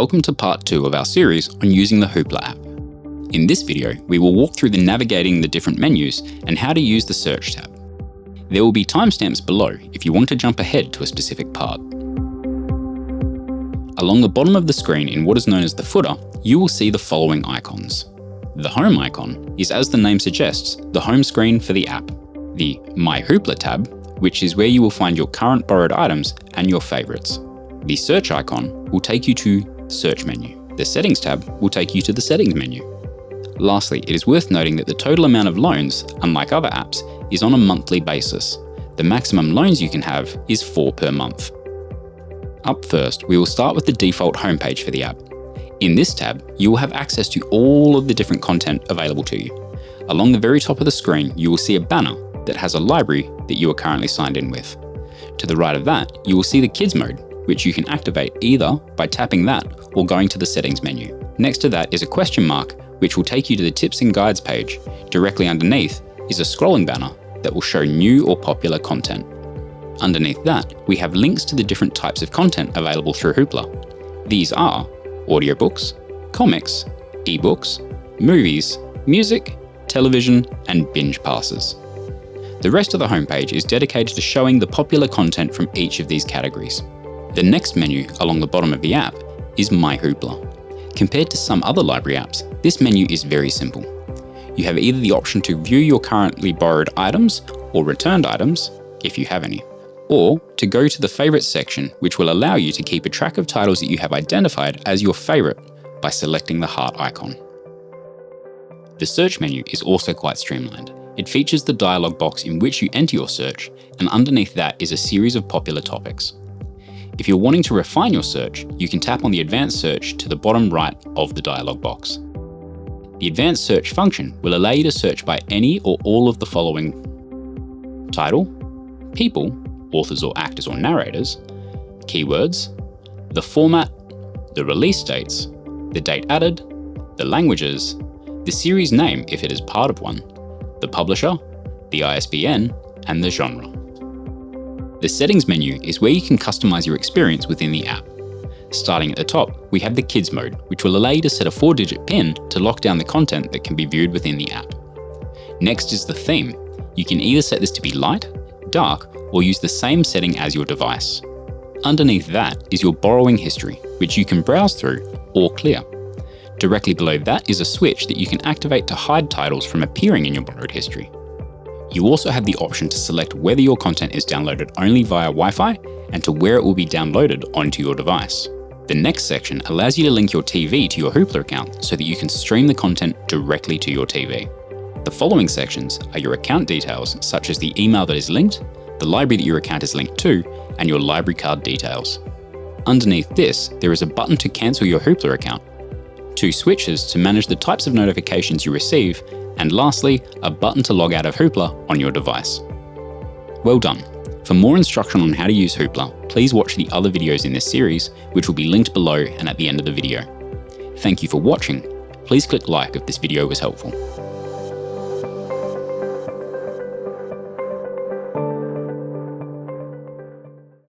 welcome to part 2 of our series on using the Hoopla app. In this video, we will walk through the navigating the different menus and how to use the search tab. There will be timestamps below if you want to jump ahead to a specific part. Along the bottom of the screen in what is known as the footer, you will see the following icons. The home icon is, as the name suggests, the home screen for the app. The My Hoopla tab, which is where you will find your current borrowed items and your favorites. The search icon will take you to Search menu. The Settings tab will take you to the Settings menu. Lastly, it is worth noting that the total amount of loans, unlike other apps, is on a monthly basis. The maximum loans you can have is 4 per month. Up first, we will start with the default homepage for the app. In this tab, you will have access to all of the different content available to you. Along the very top of the screen, you will see a banner that has a library that you are currently signed in with. To the right of that, you will see the Kids mode, which you can activate either by tapping that or going to the Settings menu. Next to that is a question mark, which will take you to the Tips and Guides page. Directly underneath is a scrolling banner that will show new or popular content. Underneath that, we have links to the different types of content available through Hoopla. These are audiobooks, comics, ebooks, movies, music, television, and binge passes. The rest of the homepage is dedicated to showing the popular content from each of these categories. The next menu along the bottom of the app is My Hoopla. Compared to some other library apps, this menu is very simple. You have either the option to view your currently borrowed items or returned items, if you have any, or to go to the Favorites section, which will allow you to keep a track of titles that you have identified as your favorite by selecting the heart icon. The search menu is also quite streamlined. It features the dialog box in which you enter your search, and underneath that is a series of popular topics. If you're wanting to refine your search, you can tap on the Advanced Search to the bottom right of the dialog box. The Advanced Search function will allow you to search by any or all of the following: title, people, authors or actors or narrators, keywords, the format, the release dates, the date added, the languages, the series name if it is part of one, the publisher, the ISBN, and the genre. The Settings menu is where you can customize your experience within the app. Starting at the top, we have the Kids mode, which will allow you to set a 4-digit PIN to lock down the content that can be viewed within the app. Next is the theme. You can either set this to be light, dark, or use the same setting as your device. Underneath that is your borrowing history, which you can browse through or clear. Directly below that is a switch that you can activate to hide titles from appearing in your borrowed history. You also have the option to select whether your content is downloaded only via Wi-Fi and to where it will be downloaded onto your device. The next section allows you to link your TV to your Hoopla account so that you can stream the content directly to your TV. The following sections are your account details, such as the email that is linked, the library that your account is linked to, and your library card details. Underneath this, there is a button to cancel your Hoopla account, 2 switches to manage the types of notifications you receive, and lastly, a button to log out of Hoopla on your device. Well done. For more instruction on how to use Hoopla, please watch the other videos in this series, which will be linked below and at the end of the video. Thank you for watching. Please click like if this video was helpful.